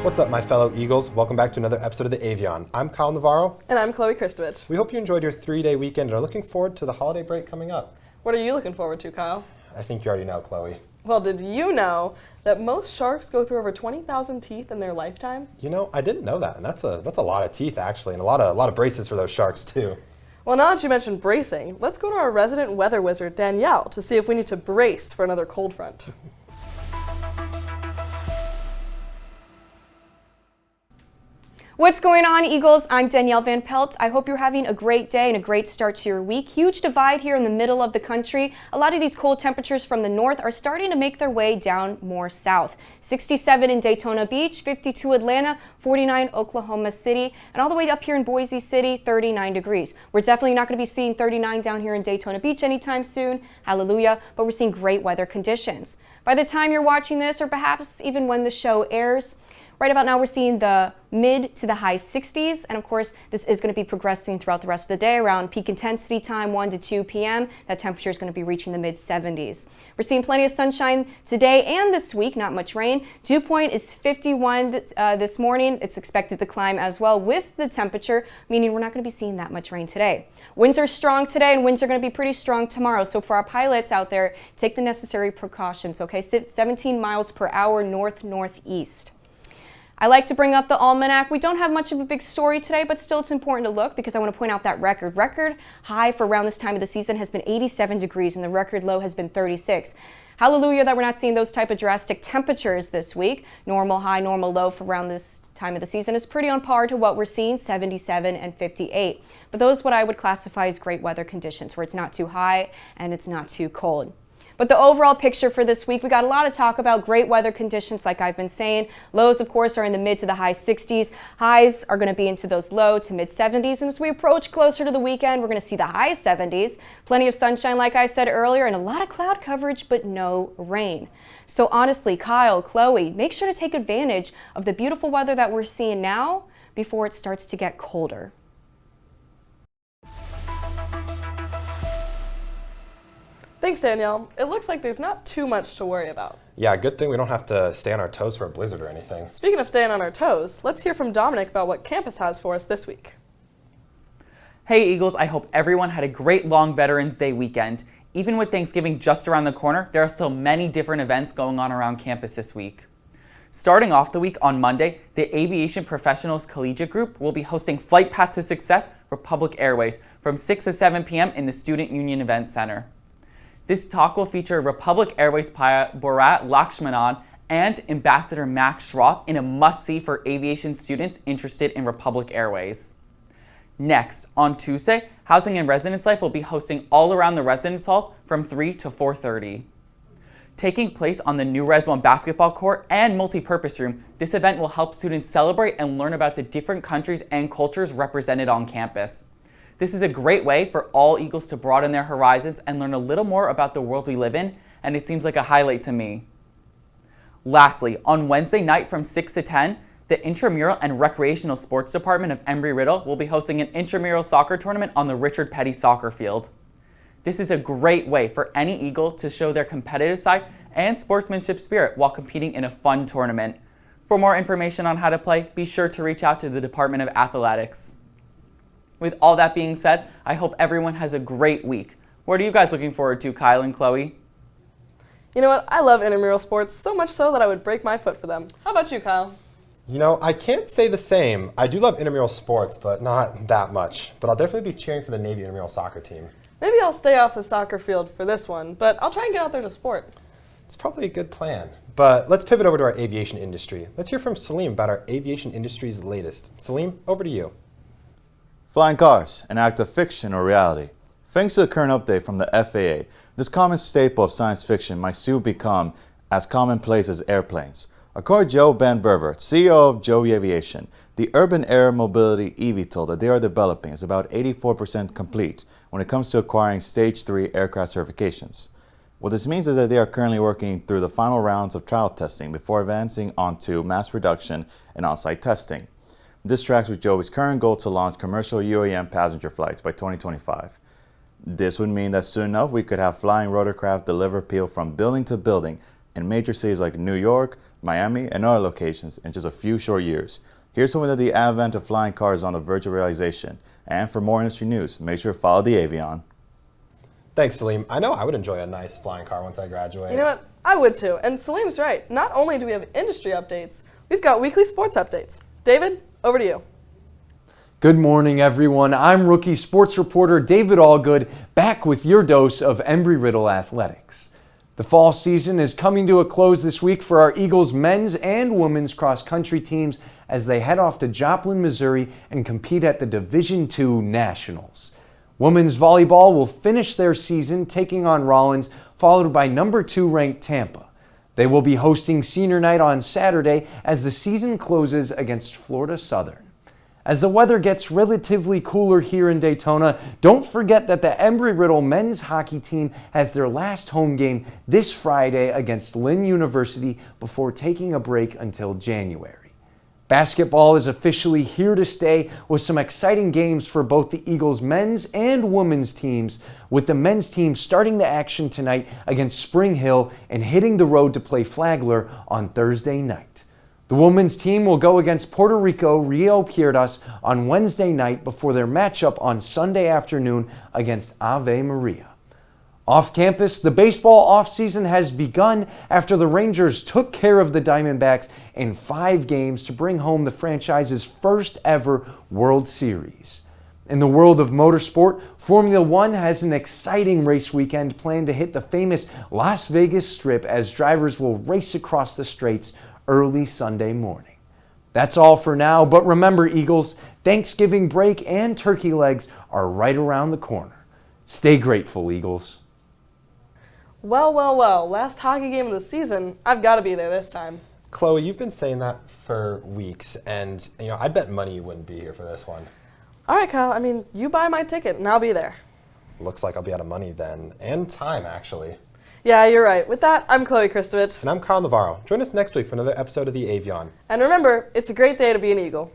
What's up, my fellow Eagles? Welcome back to another episode of the Avion. I'm Kyle Navarro. And I'm Chloe Kristovich. We hope you enjoyed your 3-day weekend and are looking forward to the holiday break coming up. What are you looking forward to, Kyle? I think you already know, Chloe. Well, did you know that most sharks go through over 20,000 teeth in their lifetime? You know, I didn't know that, and that's a lot of teeth, actually, and a lot of braces for those sharks, too. Well, now that you mentioned bracing, let's go to our resident weather wizard, Danielle, to see if we need to brace for another cold front. What's going on, Eagles? I'm Danielle Van Pelt. I hope you're having a great day and a great start to your week. Huge divide here in the middle of the country. A lot of these cold temperatures from the north are starting to make their way down more south. 67 in Daytona Beach, 52 Atlanta, 49 Oklahoma City, and all the way up here in Boise City, 39 degrees. We're definitely not going to be seeing 39 down here in Daytona Beach anytime soon. Hallelujah. But we're seeing great weather conditions. By the time you're watching this, or perhaps even when the show airs, right about now, we're seeing the mid to the high 60s, and of course, this is going to be progressing throughout the rest of the day. Around peak intensity time, 1 to 2 p.m., that temperature is going to be reaching the mid 70s. We're seeing plenty of sunshine today and this week, not much rain. Dew point is 51 this morning. It's expected to climb as well with the temperature, meaning we're not going to be seeing that much rain today. Winds are strong today, and winds are going to be pretty strong tomorrow. So for our pilots out there, take the necessary precautions, okay? 17 miles per hour north-northeast. I like to bring up the almanac. We don't have much of a big story today, but still it's important to look because I want to point out that record high for around this time of the season has been 87 degrees and the record low has been 36. Hallelujah that we're not seeing those type of drastic temperatures this week. Normal high, normal low for around this time of the season is pretty on par to what we're seeing, 77 and 58. But those what I would classify as great weather conditions where it's not too high and it's not too cold. But the overall picture for this week, we got a lot of talk about great weather conditions like I've been saying. Lows, of course, are in the mid to the high 60s. Highs are going to be into those low to mid 70s. And as we approach closer to the weekend, we're going to see the high 70s. Plenty of sunshine, like I said earlier, and a lot of cloud coverage, but no rain. So honestly, Kyle, Chloe, make sure to take advantage of the beautiful weather that we're seeing now before it starts to get colder. Thanks, Danielle. It looks like there's not too much to worry about. Yeah, good thing we don't have to stay on our toes for a blizzard or anything. Speaking of staying on our toes, let's hear from Dominic about what campus has for us this week. Hey Eagles, I hope everyone had a great long Veterans Day weekend. Even with Thanksgiving just around the corner, there are still many different events going on around campus this week. Starting off the week on Monday, the Aviation Professionals Collegiate Group will be hosting Flight Path to Success Republic Airways from 6 to 7 p.m. in the Student Union Event Center. This talk will feature Republic Airways pilot Bharat Lakshmanan and Ambassador Max Schroth in a must-see for aviation students interested in Republic Airways. Next, on Tuesday, Housing and Residence Life will be hosting All Around the Residence Halls from 3 to 4:30. Taking place on the new Res 1 basketball court and multi-purpose room, this event will help students celebrate and learn about the different countries and cultures represented on campus. This is a great way for all Eagles to broaden their horizons and learn a little more about the world we live in, and it seems like a highlight to me. Lastly, on Wednesday night from 6 to 10, the Intramural and Recreational Sports Department of Embry-Riddle will be hosting an intramural soccer tournament on the Richard Petty soccer field. This is a great way for any Eagle to show their competitive side and sportsmanship spirit while competing in a fun tournament. For more information on how to play, be sure to reach out to the Department of Athletics. With all that being said, I hope everyone has a great week. What are you guys looking forward to, Kyle and Chloe? You know what? I love intramural sports, so much so that I would break my foot for them. How about you, Kyle? You know, I can't say the same. I do love intramural sports, but not that much. But I'll definitely be cheering for the Navy intramural soccer team. Maybe I'll stay off the soccer field for this one, but I'll try and get out there to sport. It's probably a good plan. But let's pivot over to our aviation industry. Let's hear from Salim about our aviation industry's latest. Salim, over to you. Flying cars, an act of fiction or reality. Thanks to the current update from the FAA, this common staple of science fiction might soon become as commonplace as airplanes. According to Joe Ben Verver, CEO of Joe Aviation, the urban air mobility eVTOL that they are developing is about 84% complete when it comes to acquiring Stage 3 aircraft certifications. What this means is that they are currently working through the final rounds of trial testing before advancing onto mass production and on-site testing. This tracks with Joby's current goal to launch commercial UAM passenger flights by 2025. This would mean that soon enough we could have flying rotorcraft deliver people from building to building in major cities like New York, Miami, and other locations in just a few short years. Here's something that the advent of flying cars on the verge of realization. And for more industry news, make sure to follow the Avion. Thanks, Salim. I know I would enjoy a nice flying car once I graduate. You know what? I would too. And Salim's right. Not only do we have industry updates, we've got weekly sports updates. David, over to you. Good morning, everyone. I'm rookie sports reporter David Allgood, back with your dose of Embry-Riddle athletics. The fall season is coming to a close this week for our Eagles men's and women's cross-country teams as they head off to Joplin, Missouri and compete at the Division II Nationals. Women's volleyball will finish their season taking on Rollins, followed by number 2 ranked Tampa. They will be hosting senior night on Saturday as the season closes against Florida Southern. As the weather gets relatively cooler here in Daytona, don't forget that the Embry-Riddle men's hockey team has their last home game this Friday against Lynn University before taking a break until January. Basketball is officially here to stay with some exciting games for both the Eagles men's and women's teams, with the men's team starting the action tonight against Spring Hill and hitting the road to play Flagler on Thursday night. The women's team will go against Puerto Rico Rio Piedras on Wednesday night before their matchup on Sunday afternoon against Ave Maria. Off campus, the baseball offseason has begun after the Rangers took care of the Diamondbacks in 5 games to bring home the franchise's first ever World Series. In the world of motorsport, Formula One has an exciting race weekend planned to hit the famous Las Vegas Strip as drivers will race across the straights early Sunday morning. That's all for now, but remember, Eagles, Thanksgiving break and turkey legs are right around the corner. Stay grateful, Eagles. Well, well, well. Last hockey game of the season. I've got to be there this time. Chloe, you've been saying that for weeks, and I bet money you wouldn't be here for this one. All right, Kyle. I mean, you buy my ticket and I'll be there. Looks like I'll be out of money then, and time actually. Yeah, you're right. With that, I'm Chloe Kristovich. And I'm Kyle Navarro. Join us next week for another episode of the Avion. And remember, it's a great day to be an Eagle.